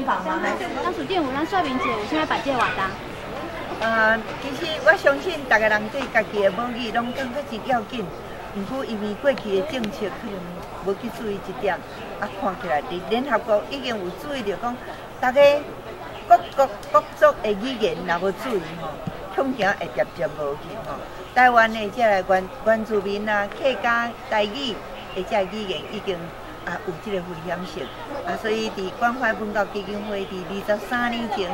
采访吗？当属店有咱说明者有啥办这个活动？其实我相信大家人对家己的母语拢感觉是要紧，不过因为过去的政策可能无去注意这点，看起来伫联合国已经有注意到讲，大家各族的语言若无注意吼，恐惊会渐渐无去吼。台湾的这个原住民啊、客家台语的这语言已经有这个危险性所以伫关怀文教基金会伫23年前，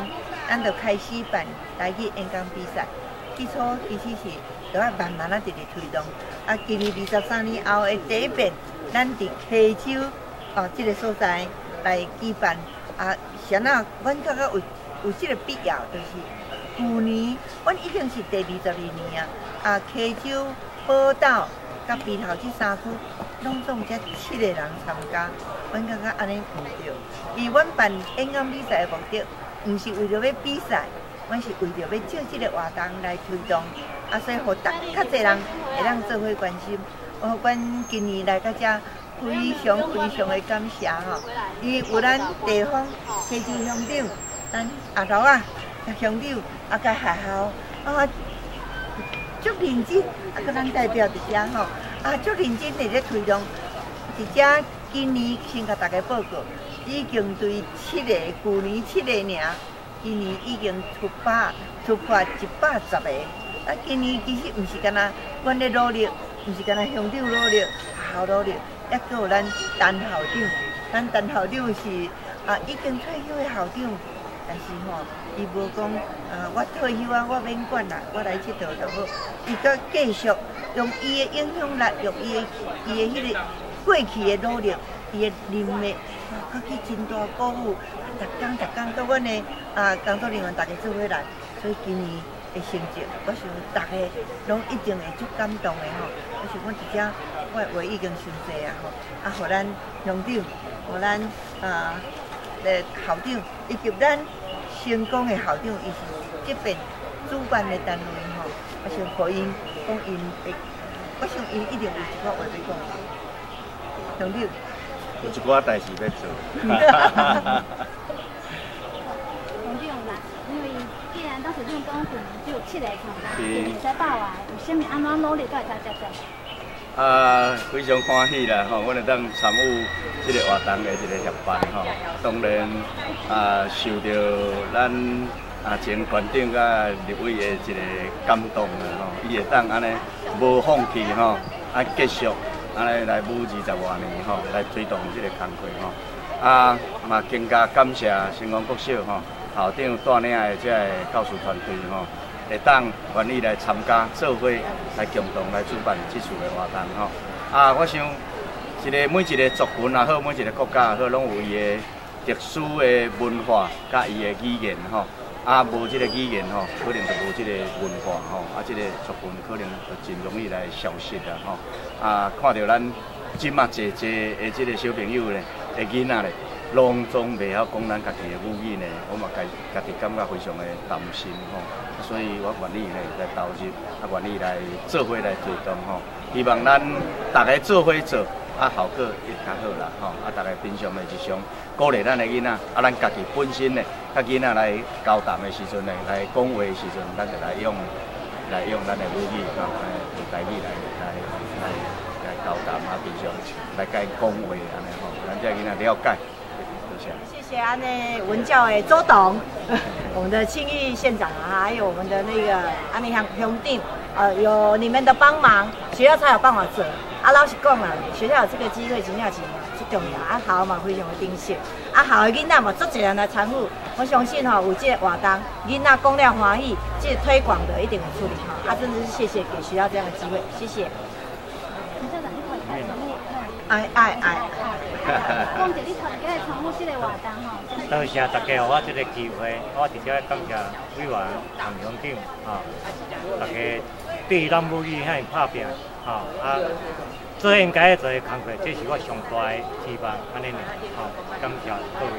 咱就开始办台语演讲比赛。起初其实是就要慢慢直推动。今年23年后的第一遍，咱伫溪州这个所在来举办谁啊？阮感觉有这个必要，就是去年阮已经是第22年溪州、宝岛、甲鼻头这3区，拢总才7个人参加，阮感觉安尼唔对。而阮办演讲比赛的目的，唔是为了要比赛，阮是为了要借这个活动来推动，所以互较侪人会当做伙关心。阮今年来到这，非常的感谢吼，因为有咱地方溪州乡长，咱阿老甲乡长甲学校足认真，甲咱代表伫遮吼，足认真伫咧推动。伫遮今年先甲大家报告，已经对去年7个尔，今年已经突破110个。今年其实毋是干那阮咧努力，毋是干那乡长努力、学校努力，还佫有咱陈校长。咱陈校长是已经退休的校长，但是伊无讲我退休我免管啦，我来佚佗就好。伊佫继续用伊的影响力，用伊的迄个过去的努力，伊的人脉，佫去真大鼓舞，逐工甲阮的工作人员大家做伙来，所以今年的成绩，我想大家拢一定会足感动的吼。我想阮伫遮，我话已经伤济互咱乡长，互咱校长，以及咱成功的校长，伊是这边主办的单位吼。我想互因讲因会，我想因一定有一个话要讲。乡长，有一寡代志要做。当时运动可能只有7个参加，比赛报啊，有啥物安怎努力都会参加者。非常欢喜啦！阮会当参与这个活动的一个协办当然受到咱前馆长甲立委的一个感动啦伊会当安尼无放弃继续安尼来舞20多年来推动这个工作嘛更加感谢成功国小校长带领的这个教师团队会当愿意来参加，做伙来共同来主办这次的活动我想每一个族群也好，每一个国家也好，拢有伊的特殊的文化甲伊的语言无这个语言可能就无这个文化这个族群可能就真容易来消失啦看到咱即马济的这个小朋友咧，的囡仔咧。拢总袂晓讲咱家己的母语呢，我嘛家己感觉非常的担心所以我愿意来投入，愿意来做伙来推动希望咱大家做伙做，效果会较好啦大家平常的日常鼓励咱的囡仔，咱家己本身呢，甲囡仔来交谈的时阵呢，来讲话的时阵，咱就来用咱的母语用台语来交谈平常来甲伊讲话安尼咱这囡仔了解。谢谢安内文教的周董，我们的庆玉县长还有我们的那个安内乡长，有你们的帮忙，学校才有办法做。老实讲学校有这个机会，真正是最重要。校嘛非常的珍惜，校的囡仔嘛，足侪人来参与。我相信有这个活动，囡仔讲了欢喜，这个推广的一定会处理真的是谢谢给学校这样的机会，谢谢。讲者你头家来参与这个活动多谢大家互我这个机会，我直接感谢委员唐乡长大家对咱母语遐拍拼做应该做的工作，这是我上大的期望，安尼感谢各位。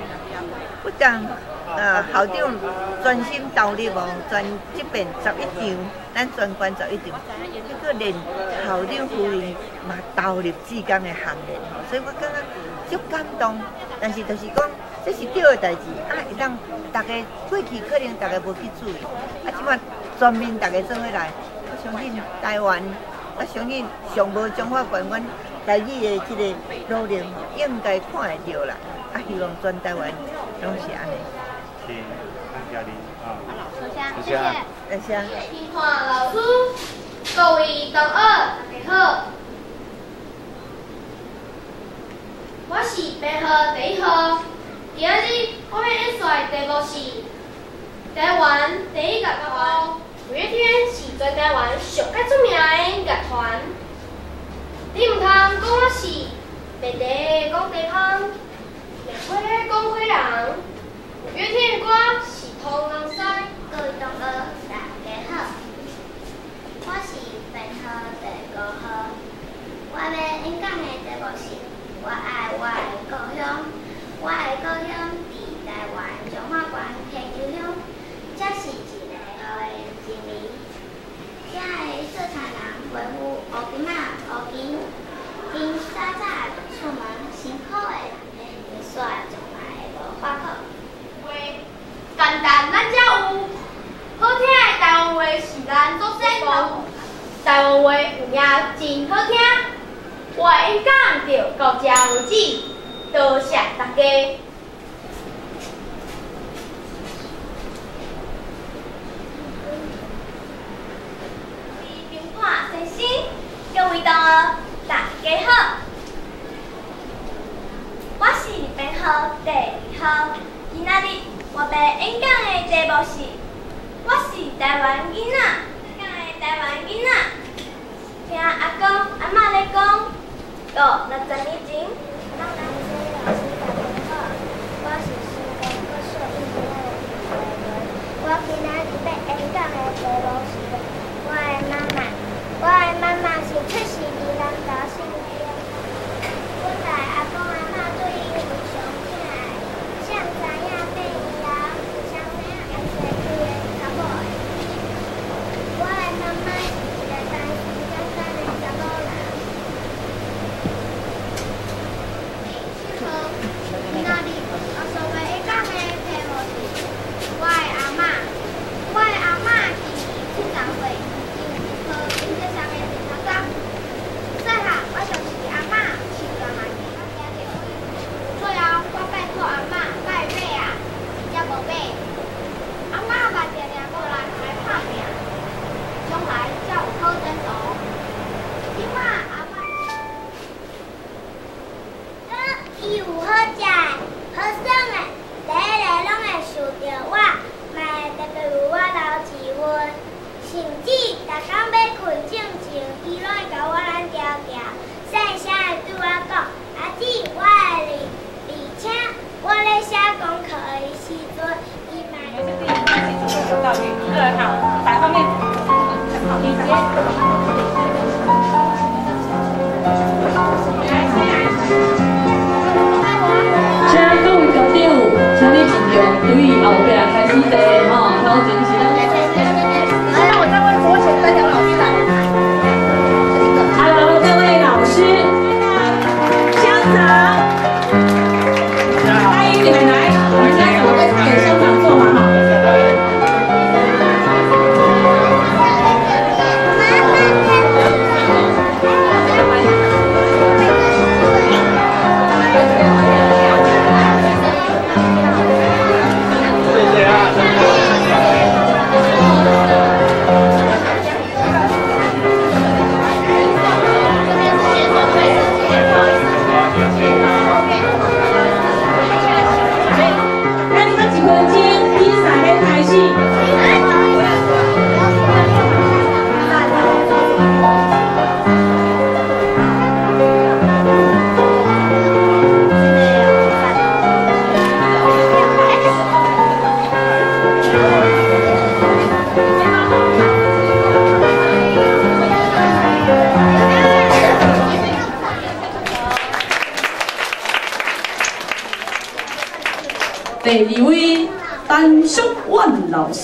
不但校长专心投入全这边11场，咱全县11场，结果连校长夫人嘛投入志工的行列所以我感觉足感动。但是就是讲，这是对的代志，会当大家过去可能大家无去注意，即摆全面大家做伙来，我相信台湾，我相信上无中华官员台语的这个努力应该看会到啦，希望全台湾拢是安尼。是，感谢你啊。谢谢。谢谢。听话老师，各位同学大家好，我是班号第1号。今日我要演说的题目是台湾第一乐团五月天是全台湾上较出名的乐团。你唔通讲我是卖地讲地方，卖花讲花人。五月天的歌是通人西。各位同学大家好，我是班号第5号。我要演讲的题目是我爱我的故乡。我的故乡伫台湾彰化县溪洲乡，这是一个好的经历。这个做菜人维护乌金仔、乌金，今早早出门辛苦的人，会煞从来无发苦。话简单咱才有，好听的台湾话是咱作先锋。台湾话有影真好听，我的演讲就到这为止。多谢大家。评判先生，各位同学，大家好，我是班号第2号。今仔日我要演讲的题目是，我是台湾囡仔。讲的台湾囡仔，听阿公阿嬷咧讲，到60年前。我今仔日要演讲的题目是我的妈妈。我的妈妈是出世伫南投县的。本来阿公阿嬷对伊有上疼的，谁知影爬以后是谁知影会做伊的查某的。我的妈妈是一个单身简单的查某人。好，今仔日我所要演讲的题目是我的阿嬷。我的阿嬷今年70岁，因好经济上的变头早。细汉我就是阿嬷饲大汉的，我惊着。最后我拜托阿嬷买马啊，才无买。阿嬷嘛定定无人来拍拼，将来才有好前途。即摆阿嬷，伊有好食的，好爽的，第一个拢会想着我。嘛会特别为我留一份，甚至逐工要困之前，伊拢会甲我咱条条，细声的对我讲：“阿姊，我的而且我咧写功课的时阵，伊嘛。”摆方面，理解。请各位家长，请你尽量对后壁开始坐吼，头前是咱。那我再问左前3条老师来。Hello， 各位老师，乡长，欢迎你们来，我们现在我们给乡长做嘛哈。第2位陈淑婉老师，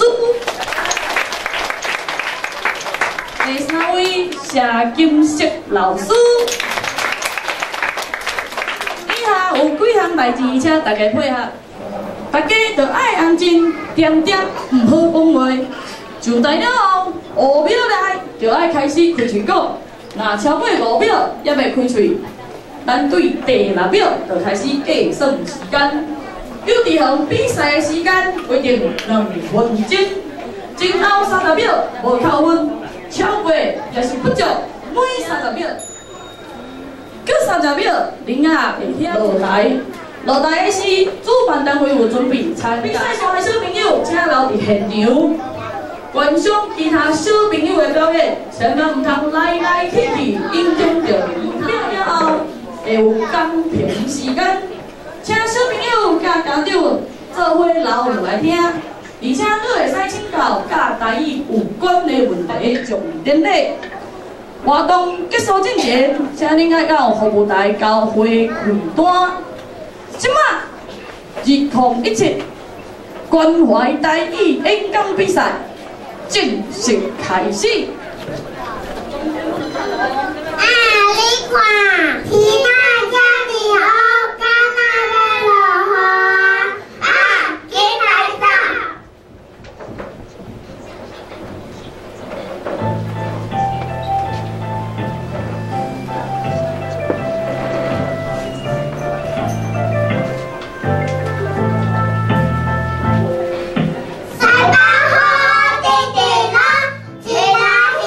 第3位谢金色老师。以下有几项代志，请大家配合。大家就爱安静，点点唔好讲话。就代表5秒内就爱开始开喙讲，若超过5秒也未开喙，咱对第6秒就开始计算时间。有伫项比赛的时间规定2分钟，前后30秒无扣分，超过也是不足每30秒。过30秒，铃仔会落台。落台的是主办单位有准备参比赛上的小朋友，请留伫现场。观赏其他小朋友的表演，千万唔通来来去去，影响到表演后会有公平时间。请小朋友甲家长做伙留落来听，而且你会使请教甲台语有关的问题，重点咧。活动结束之前，请恁爱到服务台交会开单。即马2017关怀台语演讲比赛正式开始。你看，其他家的好干那个落雨紧来走。塞巴好弟弟啦，起来！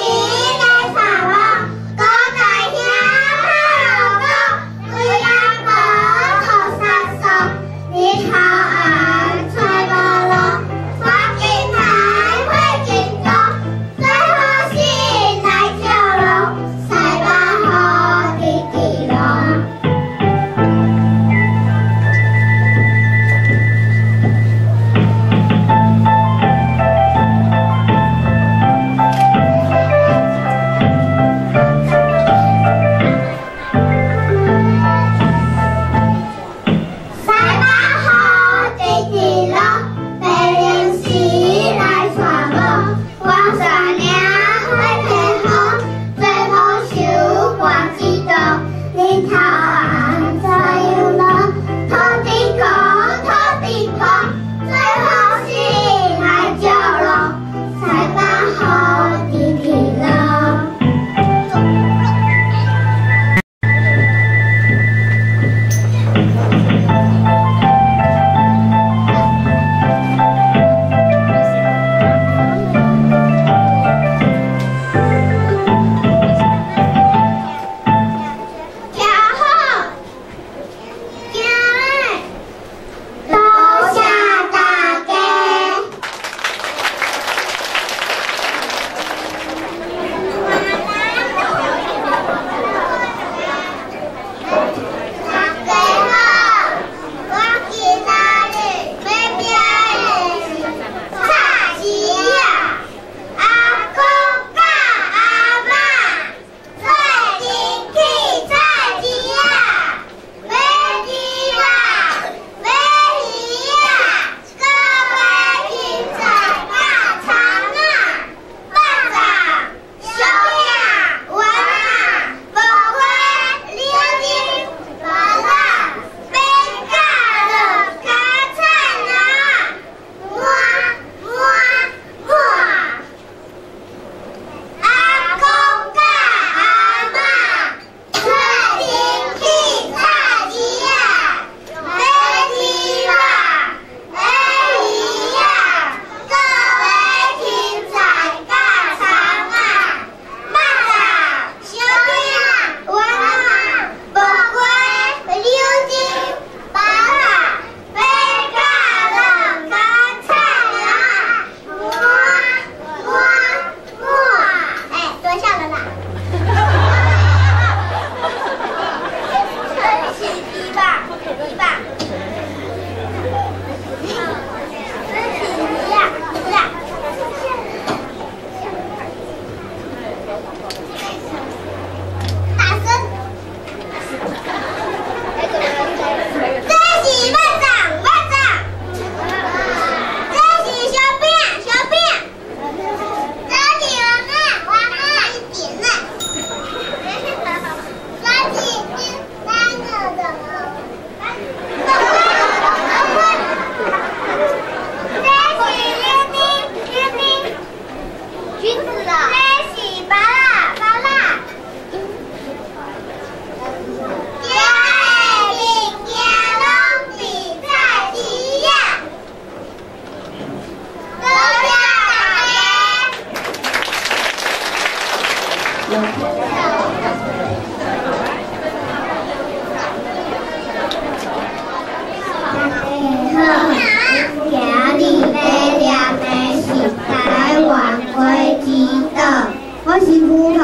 我是葡萄，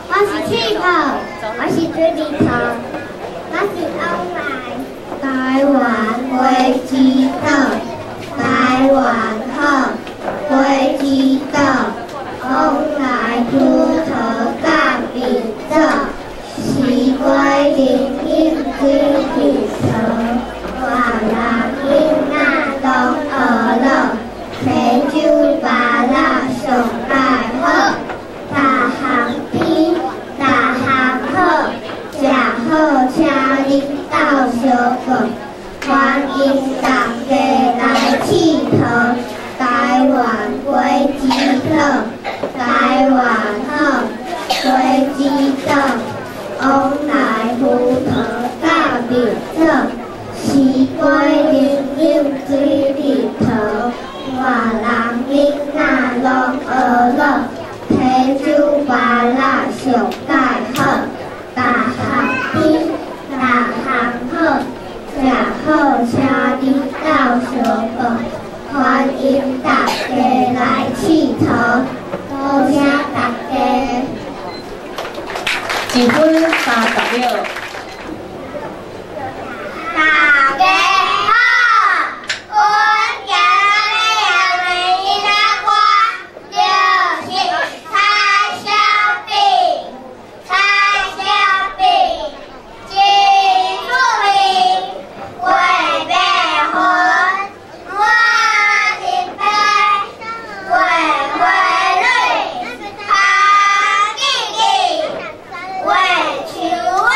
我是气泡，我是水蜜桃，我是欧来。台湾花枝岛，台湾好花枝岛，往来葡萄甲蜜枣，是归零零水蜜桃，我人囡仔拢学了，青酒巴拉上介好。大项甜，大项好，食好请恁斗相共，欢迎大家来佚佗。台湾花枝岛，台湾好花枝岛，往来葡萄甲蜜枣，是归零零水蜜桃，我人囡仔拢学了。青酒巴拉上介好，大项甜，大项好，食好请恁斗相共，欢迎大家来佚佗，多谢大家。1分30秒。大家好，阮今日为恁来歌，就是菜小饼，菜小饼，真出名，会变红，满一杯，会绿，香滴滴，会树啊。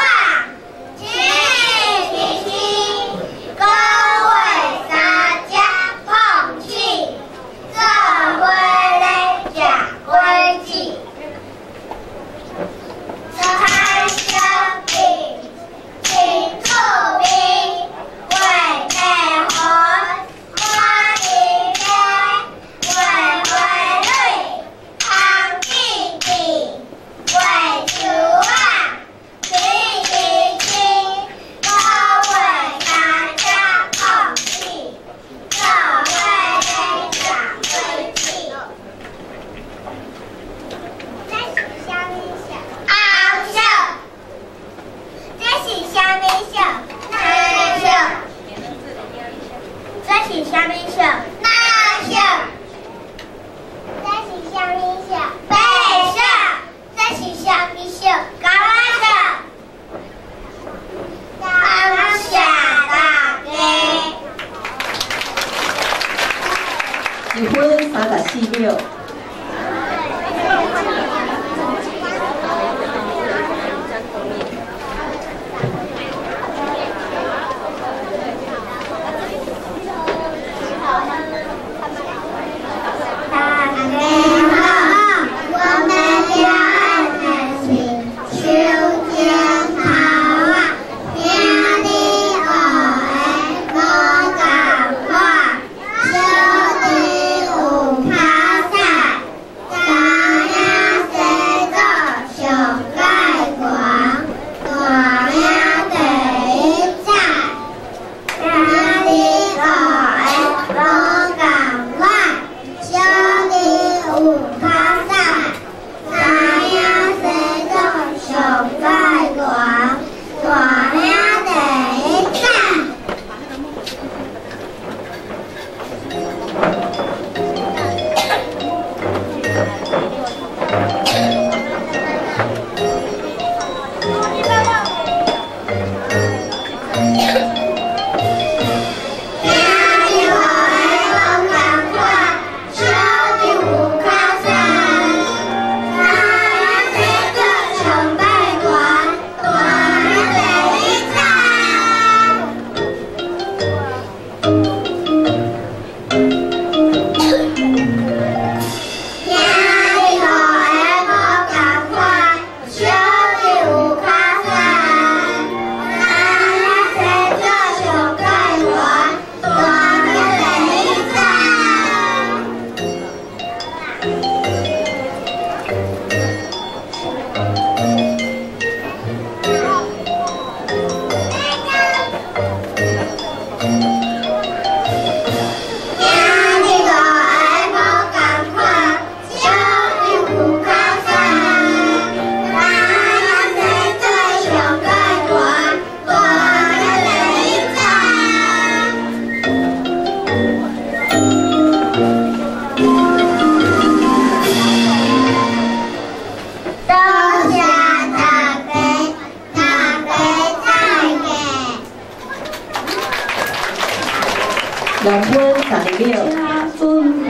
2分12秒，准备。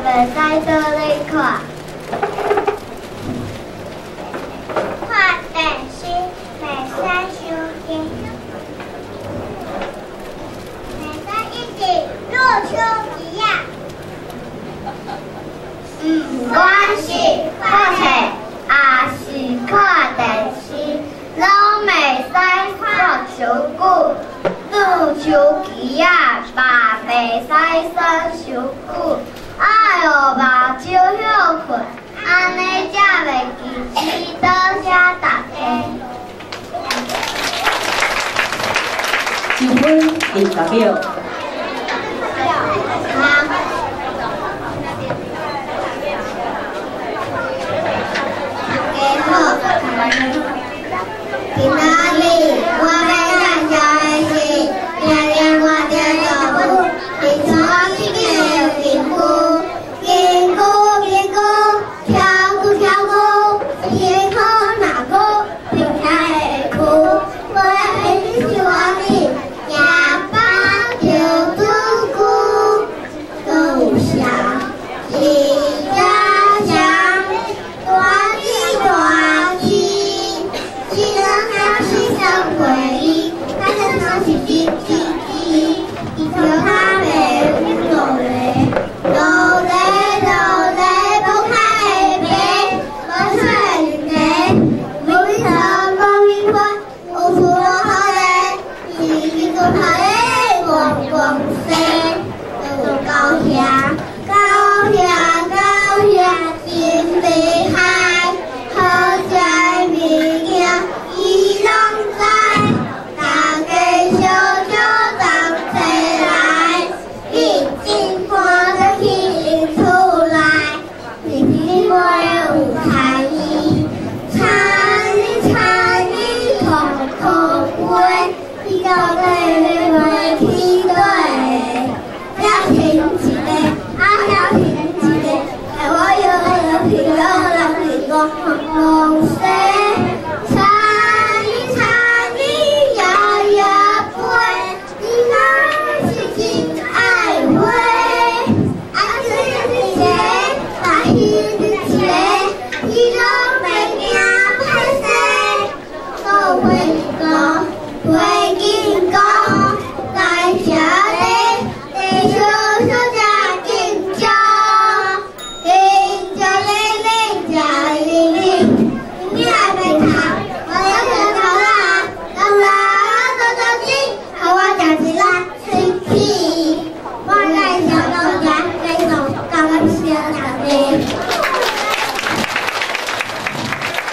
袂使倒咧看，看电视袂使手机，袂使一直录手机啊。不管是看册也是看电视，拢袂使看手久，录手机啊嘛袂使耍手久。哎呦，目睭休困，安尼才袂记起多谢大家。1分20秒。今仔日我要感谢的是，听见我的脚步，你从我心里幸福。金箍金箍，跳鼓跳鼓，天空那鼓，平台的鼓，我的是我的哑巴跳独鼓，都想一家乡，大吉大吉，只能还是想回忆，但是那是滴滴滴，一条他没落泪，落泪。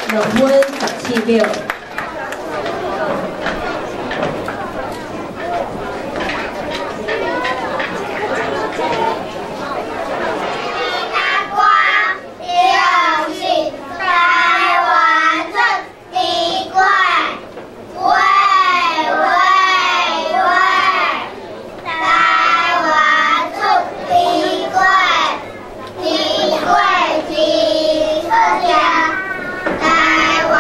2分17秒。台湾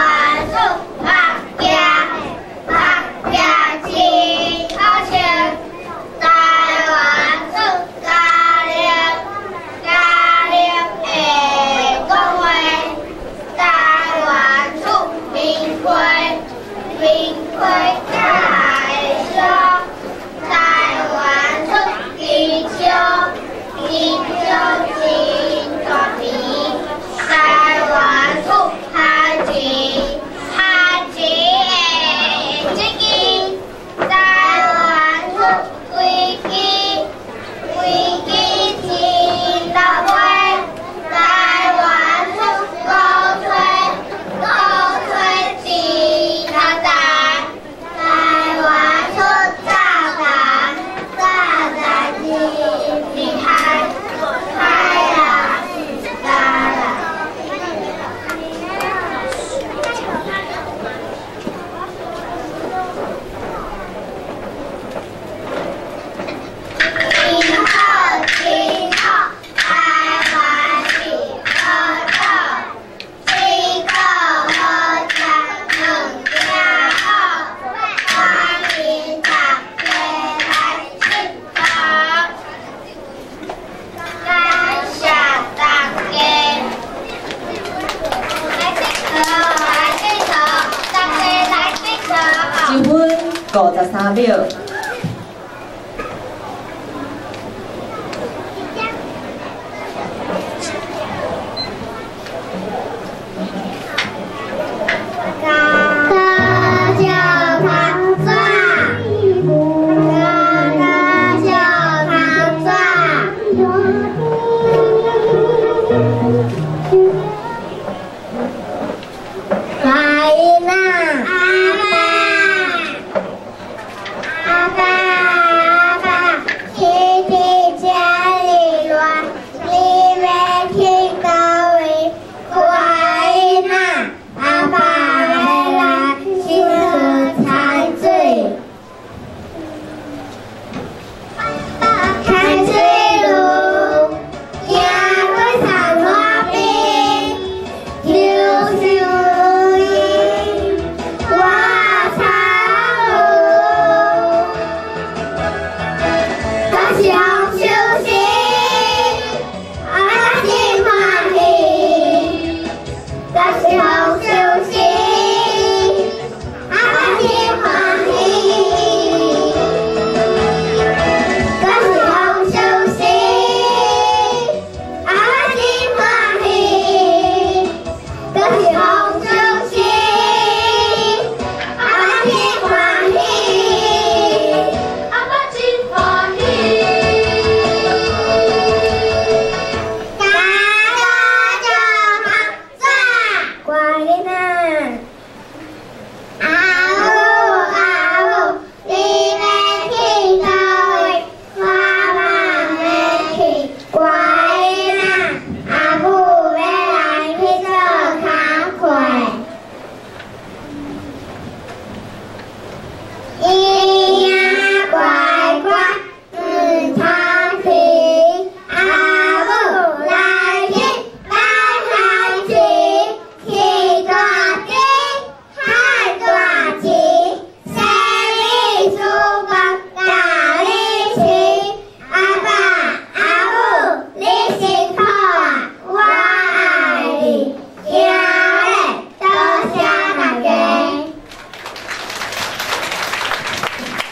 秒。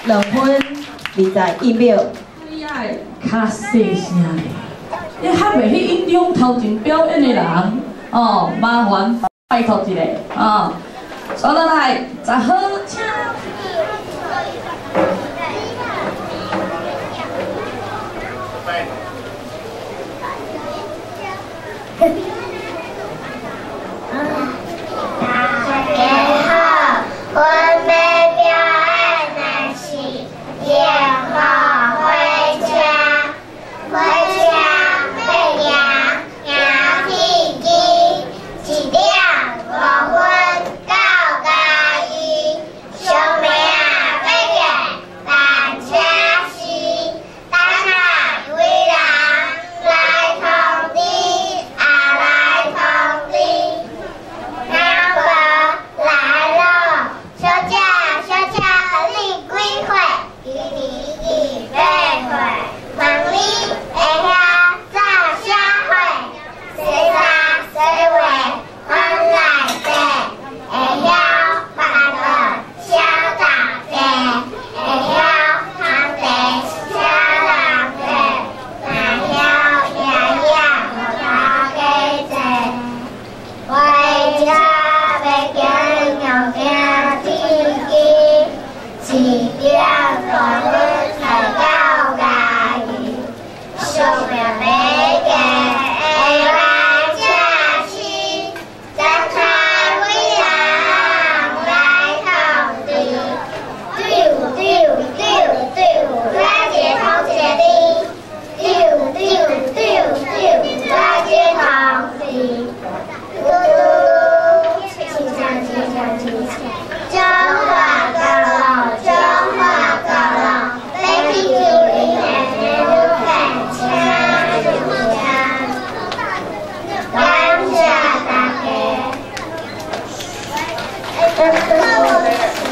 2分21秒。你爱较细声嘞，你还袂去印中头前表演的人哦，麻烦拜托一下哦。所以来10号请。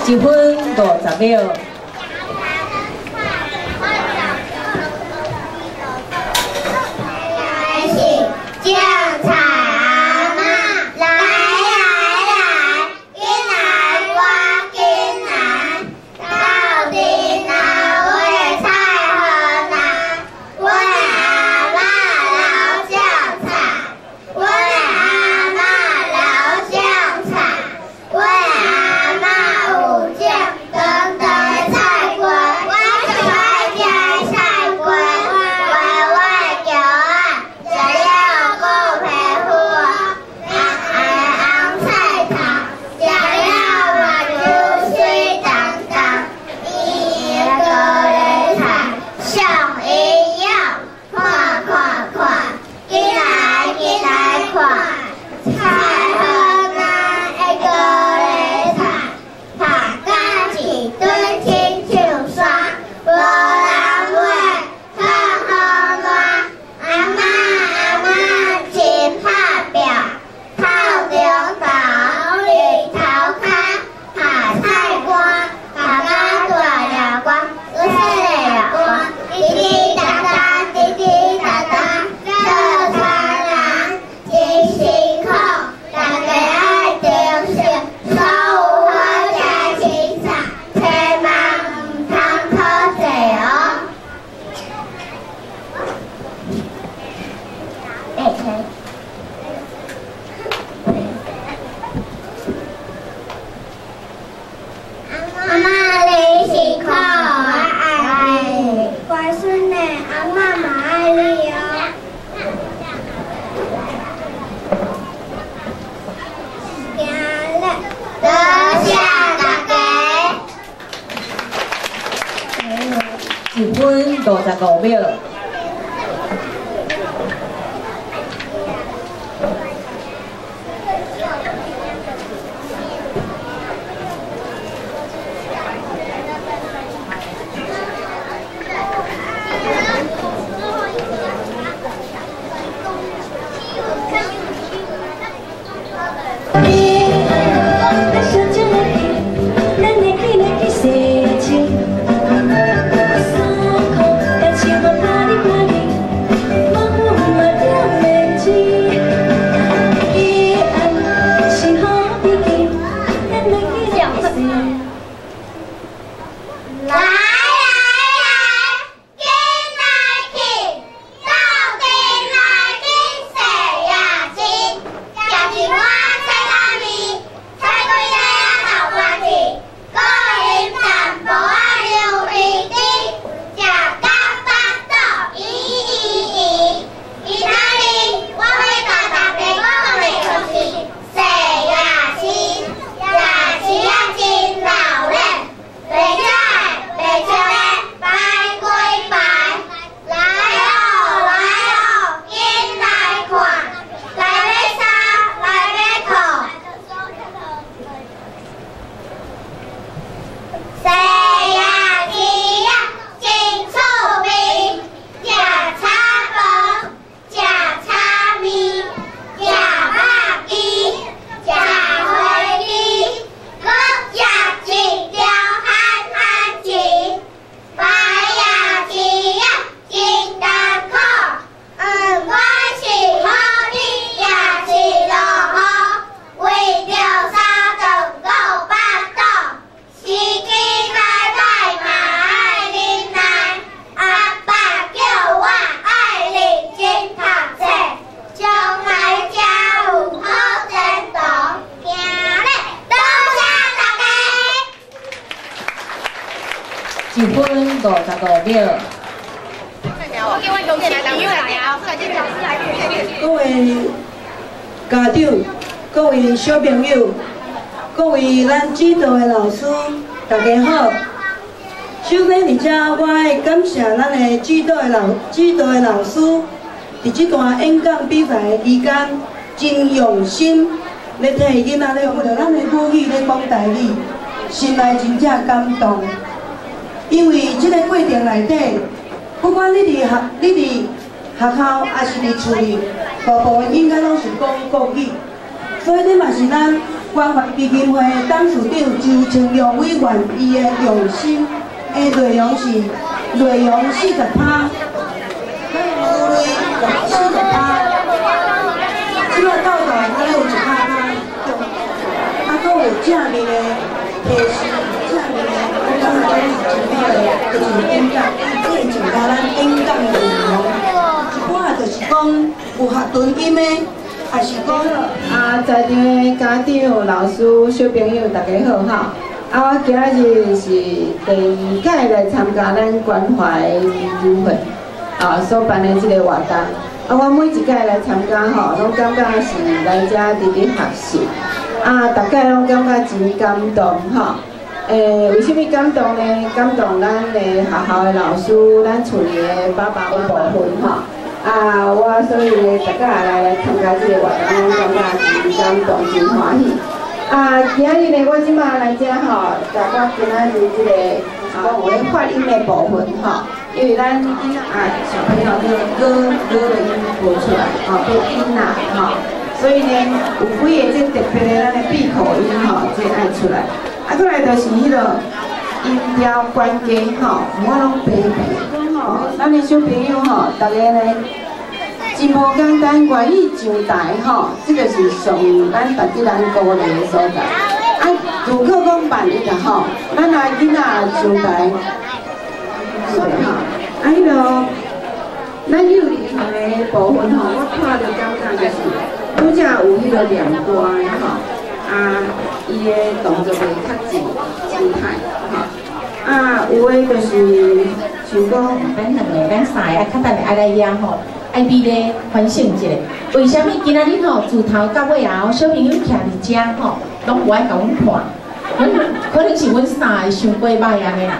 1分50秒。到底。5秒。1分55秒。各位家长、各位小朋友、各位咱指导的老师，大家好。首先，伫遮我爱感谢咱的指导的老师，伫这段演讲比赛的期间，真用心咧替囡仔咧用着咱的母语咧讲台语，心内真正感动。因为这个过程内底，不管你伫学校，还是伫厝里，大部分应该拢是讲国语。所以，这嘛是咱关怀基金会董事长周清良委员伊的用心。内容是40%，内容40%，即个到台还有1%，还有正面的提示，正面的，我感觉真好的，就是演讲，这增加咱演讲的内容。一半就是讲有学顿音的，还是讲在场的家长、老师、小朋友，大家好哈。我今日是第2届来参加咱关怀基金会所办的这个活动。我每一届来参加拢感觉是来遮直直学习。大家拢感觉真感动为什么感动呢？感动咱的学校的老师，咱厝里的爸爸妈妈们我所以大家来参加这个活动，拢感觉真感动，真欢喜。今日呢，我即马来遮大家今仔日这个讲有咧发音的部分因为咱小朋友这个的音播出来播音所以呢有几个这特别的咱的闭口音这爱出来。过来就是迄个音调关键我拢背背。咱的小朋友大家呢。真无简单，愿意上台这个是上咱大家人鼓励的所在。如果讲万一啦咱囡仔上台，迄个咱幼儿园的部分我看着感觉就是，拄则有迄个两段伊的动作会较静态有的就是像讲咱2个、咱3个，较等下来遐爱美丽反省一下，为什么今仔日自头到尾小朋友徛伫遮拢无爱甲阮看？可能是阮3个想过歹安尼啦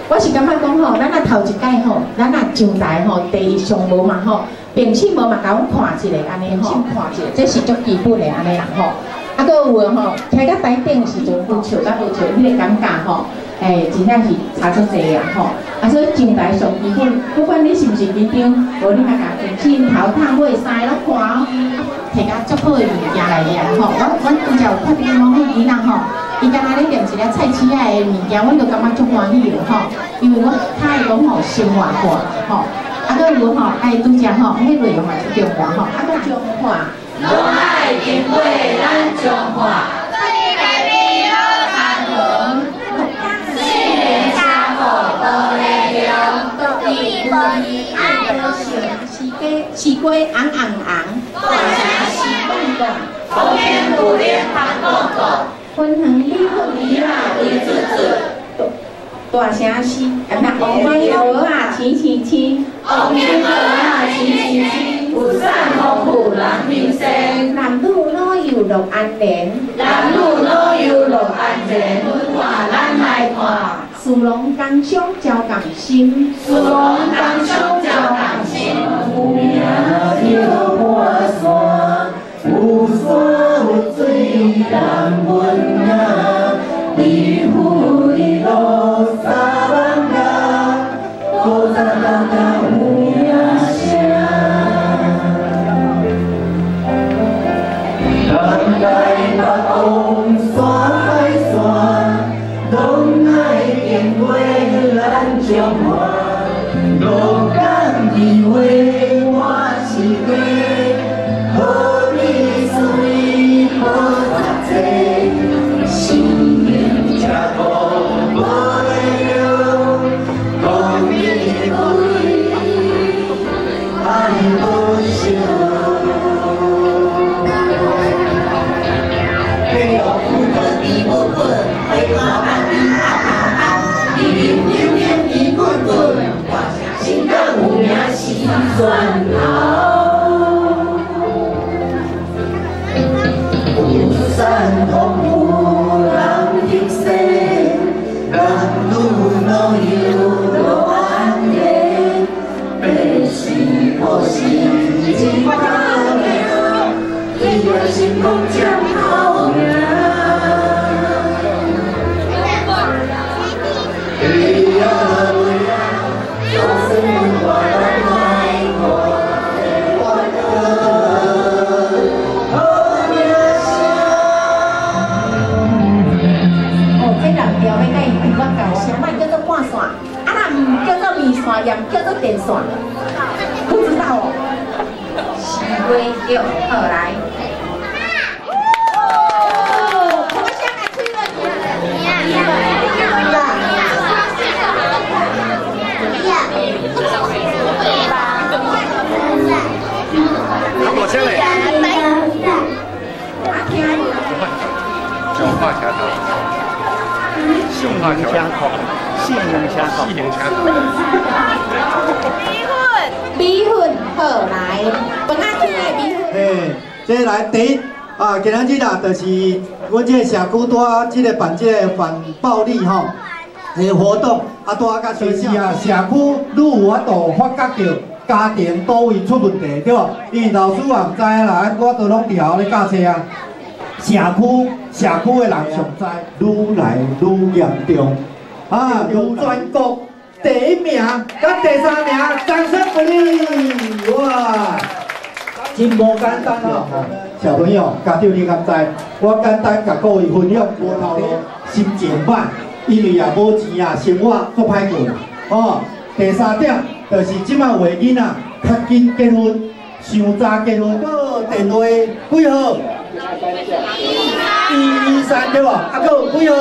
我是感觉讲吼，咱头一届吼，咱上台吼，第一上无嘛吼，平时无嘛甲阮看一个安尼吼，看一个，这是足基本的安尼啦吼。啊，搁有吼，开到台顶的时阵，有笑甲无笑，迄个感觉吼，真正是差足济啊吼。啊，所以上台上基本，不管你是毋是紧张，无你若甲平时头烫尾衫拢看哦，摕甲足好的物件来掠吼。阮拄则有看到某个囡仔吼。伊刚才咧念一个菜市仔的物件，阮就感觉足欢喜的吼，因为我较爱讲吼生活化吼，啊搁有吼爱拄则吼，迄内容嘛足重要吼，啊搁中华，拢爱经过咱中华，对家己好安稳，四面家户都会用，地无伊爱都行，西瓜红红红，大城西蹦蹦，风烟雾连香滚滚。分行米粉米啦，味滋滋。大城市，红面鹅啊，青青青。红面鹅啊，青青青。有产丰富人民生。男女老幼乐安然。男女老幼乐安然。文化咱来看。殊荣工商交感心。殊荣工商交感心。有名叫破山，有山有水人文。离府里路三万家，古早大家有名声。南来北往山海山，拢爱经过咱中华。鹿港义话我是话，好美水好读册。蒜头，有山丰富人民生，男女老幼乐安然，百姓好心真好命，只要心中将好命。也叫做电线，不知道哦。西瓜叫好来。我们先来吹了，我先来。中华桥头，中华桥头。四行车米粉好来，本来就来米粉。嘿，这来第一啊，今仔日啊，就是阮这个社区带这个办这个反暴力吼的活动，啊，带甲学习啊，社区愈有法度发觉到家庭倒位出问题，对无？因为老师也唔知啦，我都拢伫后咧教册啊。社区的人上知，愈来愈严重。啊，有全国第一名，甲第三名，掌声鼓励！哇，真无简单哦！小朋友，家长你敢知？我简单甲各位分享无头路，心情歹，因为也无钱啊，生活足歹过。哦，第三点就是即摆话囡仔较紧结婚，伤早结婚，搁电话几号？123对无？啊，搁有几号？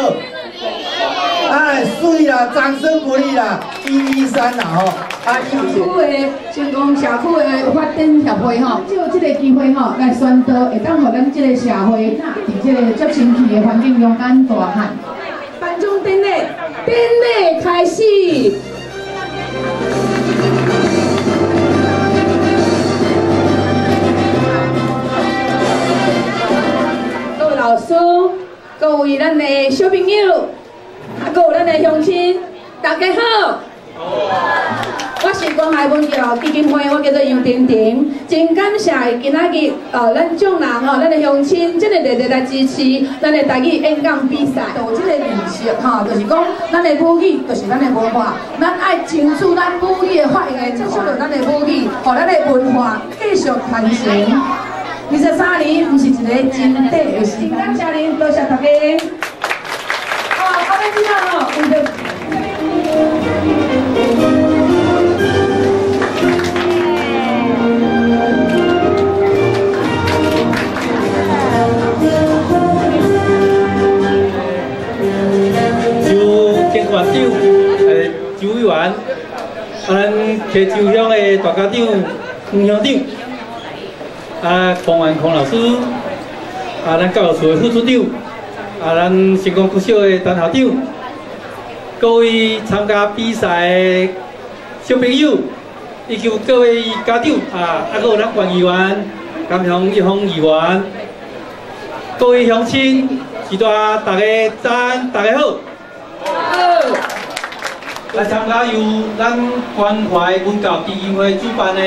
哎，水啦，掌声鼓励啦，123啦吼。啊，社区的成功社区的发展协会吼，就这个机会吼，来宣导，会当互咱这个社会伫这个足清气的环境中间大汉。颁奖典礼开始。各位老师，各位咱的小朋友。啊，搁有咱的乡亲，大家好。我是关怀文教基金会，我叫做杨婷婷，真感谢今仔日咱众人咱的乡亲真个热烈来支持咱的台语演讲比赛，有这个意识就是讲咱的母语就是咱的文化，咱爱争取咱母语的发言，接触到咱的母语，互咱的文化继续传承。23年，毋是一个真短的时间，感谢您，多谢大家。后尾之后为着。县长、周委员，咱溪州乡的大家长、黄乡长，龚元孔老师，咱教育处的副处长，咱成功国小的陈校长，各位参加比赛的小朋友，以及各位家长，还有咱县议员、高雄一方议员，各位乡亲，是大家早安，大家好。来参加由咱关怀文教基金会主办的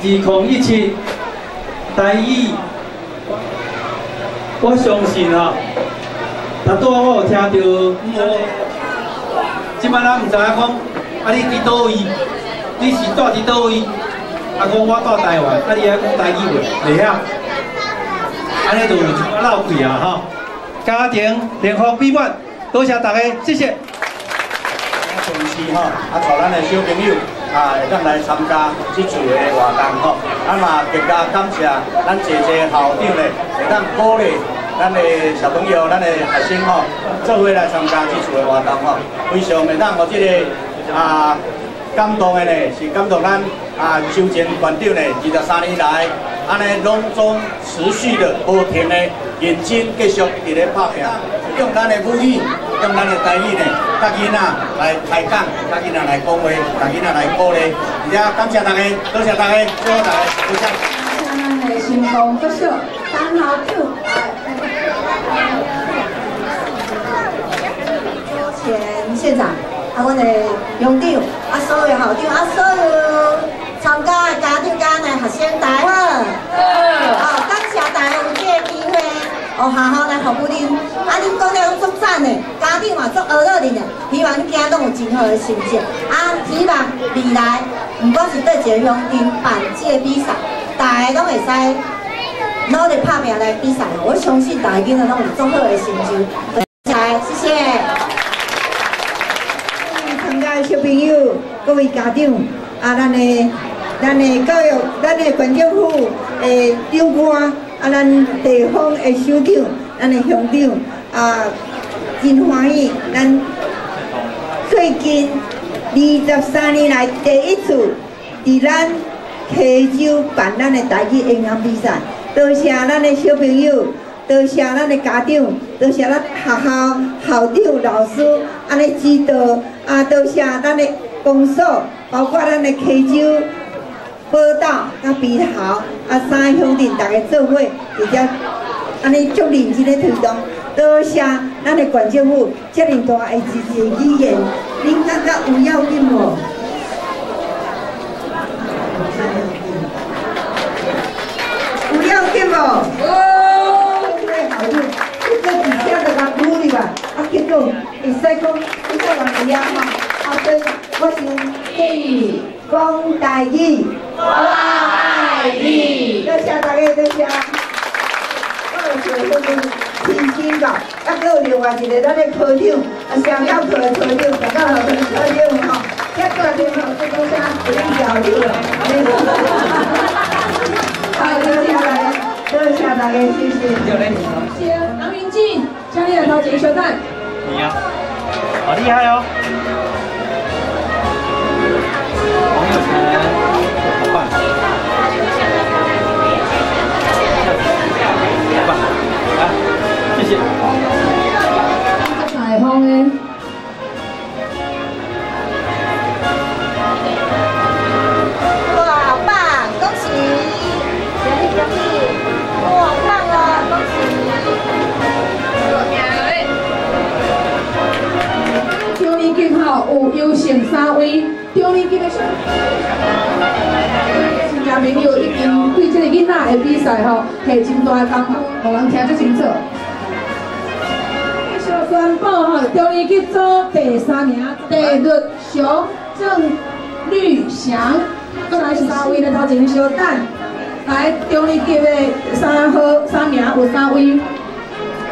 2017台语，我相信昨拄我有听到，即摆咱毋知影讲，你伫倒位？你是住伫倒位？讲我住台湾，你还讲台语袂晓？安尼就有一闹气家庭联合美满，多谢大家，谢谢。同时带咱的小朋友会当来参加这次的活动咱嘛更加感谢咱济校长咧，会当鼓励咱的小朋友、咱的学生做伙来参加这次的活动非常会当互这个感动的呢，是感动咱周前县长呢23年来安尼拢总持续的、无停的、认真继续伫咧拍拼，用咱的母语。用咱的台语呢，甲囡仔来开讲，甲囡仔来讲话，甲囡仔来鼓励，而且感谢大家，多谢大家，谢谢大家，多谢。咱的成功国小陈校长，前县长，阮的乡长，所有校长，所有参加的家长、咱的学生，大家好。感谢大家有这个机会。学校来服务恁，恁讲了足赞的，家长嘛足学乐恁的，希望恁囝拢有真好的成绩。希望未来，不管是对一个乡镇办这个比赛，大家拢会使努力拍拼来比赛。我相信大家囡仔拢有足好的成绩。谢谢。参加的小朋友、各位家长，咱的教育、咱的县政府的长官。咱地方的首长、咱的乡长，真欢喜。咱最近23年来第一次伫咱溪州办咱的台语演讲比赛，多谢咱的小朋友，多谢咱的家长，多谢咱学校校长、老师安尼指导，多谢咱的公所，包括咱的溪州。报道、甲鼻头、3个乡镇大家做伙，而且安尼足认真的推动，多谢咱的县政府遮尔大的支持的语言，恁感觉有要紧无？有要紧无？这个校长，你做伫遮就甲努力吧，结果会使讲，你做人会后对，我想建议讲台语。我爱你，多谢大家，多谢。我有做好天津吧，还有另外一个咱的科长，上校科的科长，上校校科的科长再过来电话，再讲啥？有点交流了。好，多谢大家，多谢大家，谢谢。杨明进，向你的头前球蛋。你呀，好厉害哦！王友成，好棒！好棒！来，谢谢。彩虹的。哇，好棒！恭喜！恭喜恭喜！哇，好棒哦！恭喜！球迷健康。马的比赛吼，下真大的功夫，互人听得清楚。继续宣布吼，中年级组第3名，地律熊郑绿翔，再来是3位的头前小等，来中年级的3名有3位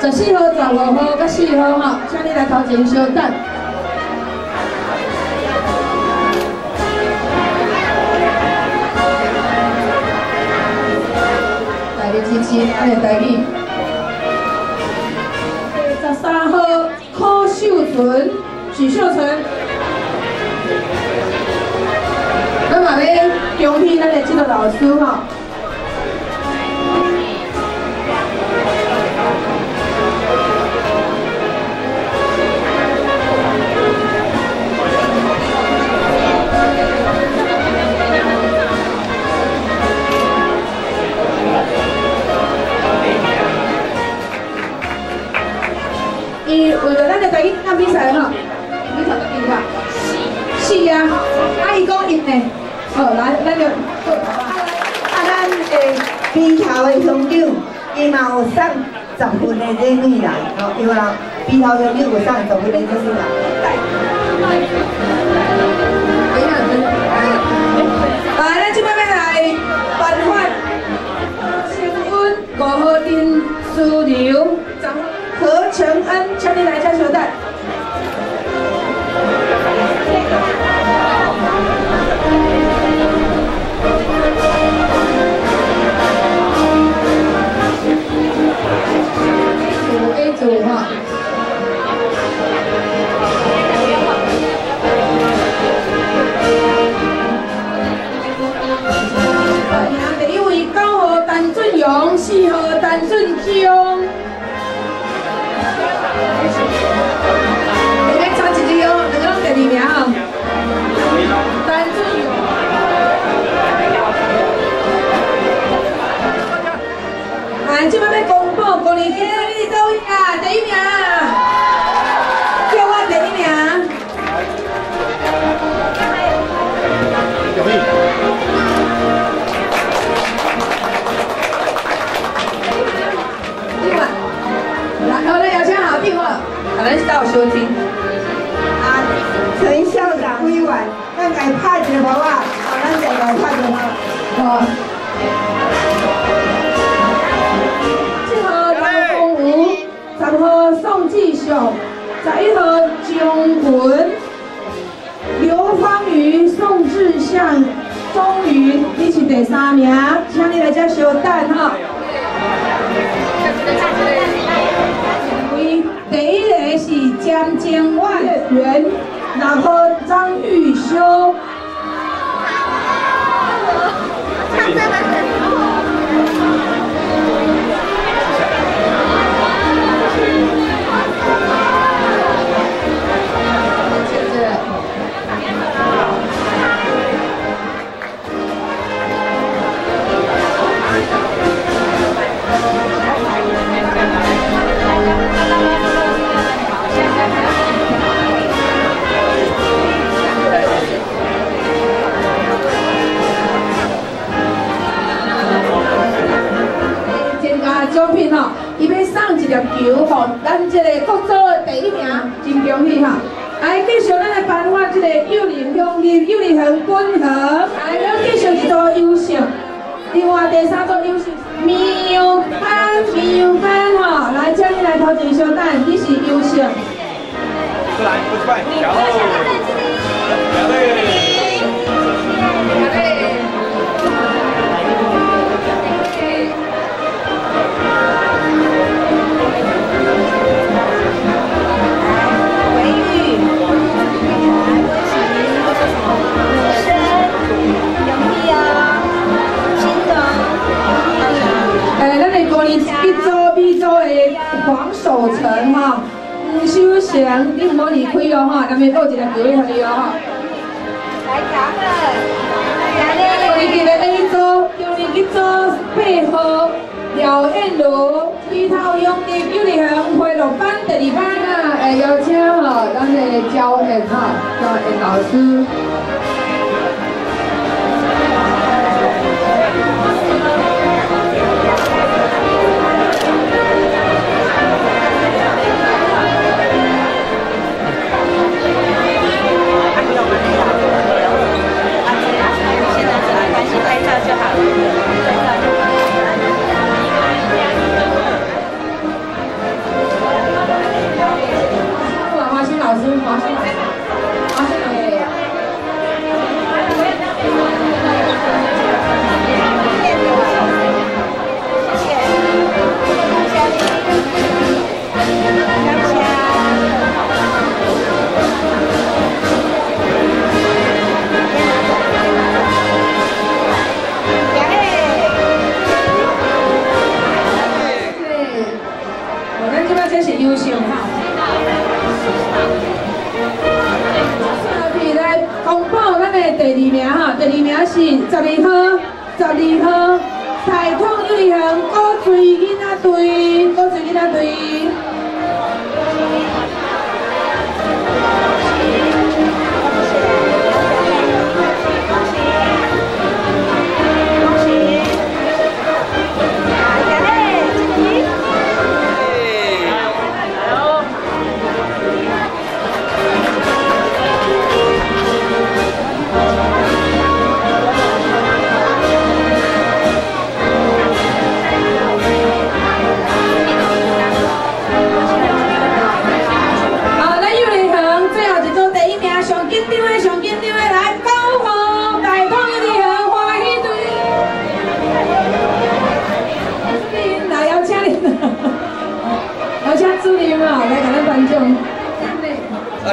，14号、15号、甲4号吼，请你来头前小等。大家支持，安尼台语。13号柯秀纯、许秀纯，咱嘛要恭喜咱的这个老师吼。伊为了咱的台语讲比赛吼，你头几个？是啊，伊讲赢的，来，咱就咱的边头的乡长，伊嘛有送10份的礼物来，因为边头乡长有送10份的礼物来。来，咱即摆要来颁发新温5号丁书刘何承恩，请你来加球带。A 组哈。第1位9号陈俊勇，4号陈俊忠。你要差一个哦，2个拢第2名哦。陈俊勇。来，即摆要公布5年级你倒位啊？第1名，叫我第1名。然后呢，邀请好听话，咱到收听。陈校长委员，咱该拍一个号啊，咱就来拍一个号。7号刘凤武，10号宋继雄，11号姜文、刘芳瑜、宋志向、钟云，你是第3名，请你来这稍等哈。第1个是江建万元，2号张玉修。奖品吼，伊要送一粒球，吼，咱这个国组的第1名，真恭喜哈！来，继续咱来颁发这个幼林乡立幼林园均衡，来，咱继续一组优胜，另外第3组优胜苗班吼，来，请你来头前稍等，你是优胜。过来，过去拜，然后，黄守成哈，黄修贤，你唔好离开哦哈，咱们报一个球给你哦哈。来夹个，你记得 A 组，中年级组8号廖燕茹，低头用的幼儿园回落班第2班啊，邀请哈咱的教员哈，教员老师。12号，彩通幼儿园古锥囡仔队。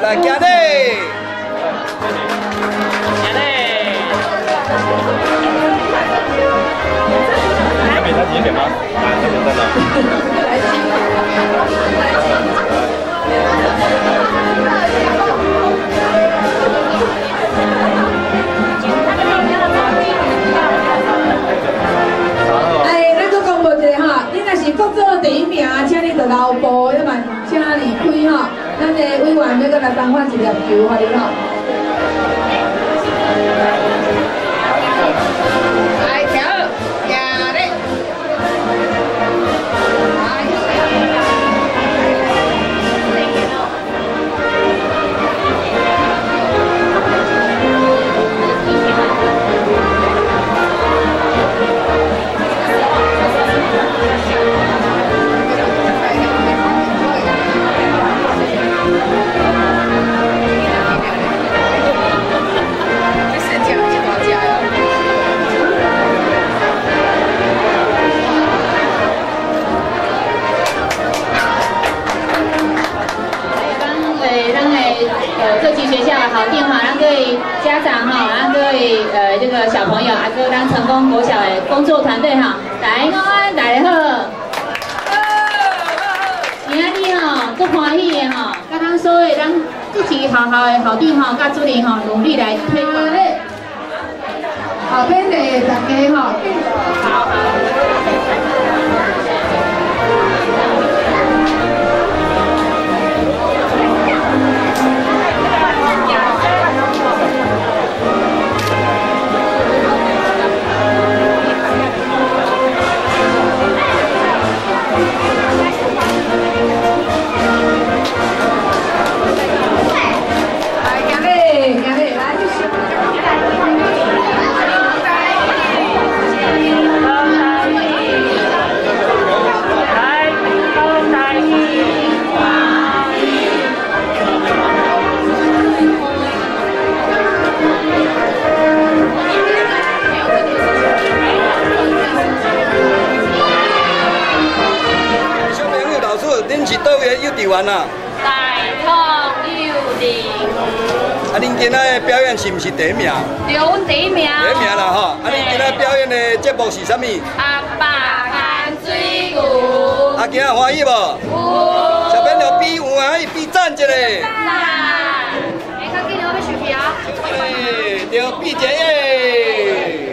来，行嘞！还没他几点吗？还没在呢。哎，咱搁公布一下哈，你若是国组第一名，请你着留步，要慢请离开哈。咱的委员要搁来颁发一粒球，欢迎哈。来跳，行嘞。各级学校的好电话，让各位家长哈，让各位这个小朋友，还有咱成功国小的工作团队哈，大家好，大家好。今仔日吼，足欢喜的吼，甲咱所有咱各级学校的校长吼，甲主任吼，努力来推广。后边的大家吼。幼稚园啊，大通幼稚。恁今仔的表演是毋是第一名？对，阮第一名。第一名啦吼！恁今仔表演的节目是啥物？阿爸看水牛。今仔欢喜无？有。小朋友比有欢喜比赞一下。赞。较紧哦，要收票。对，比一个。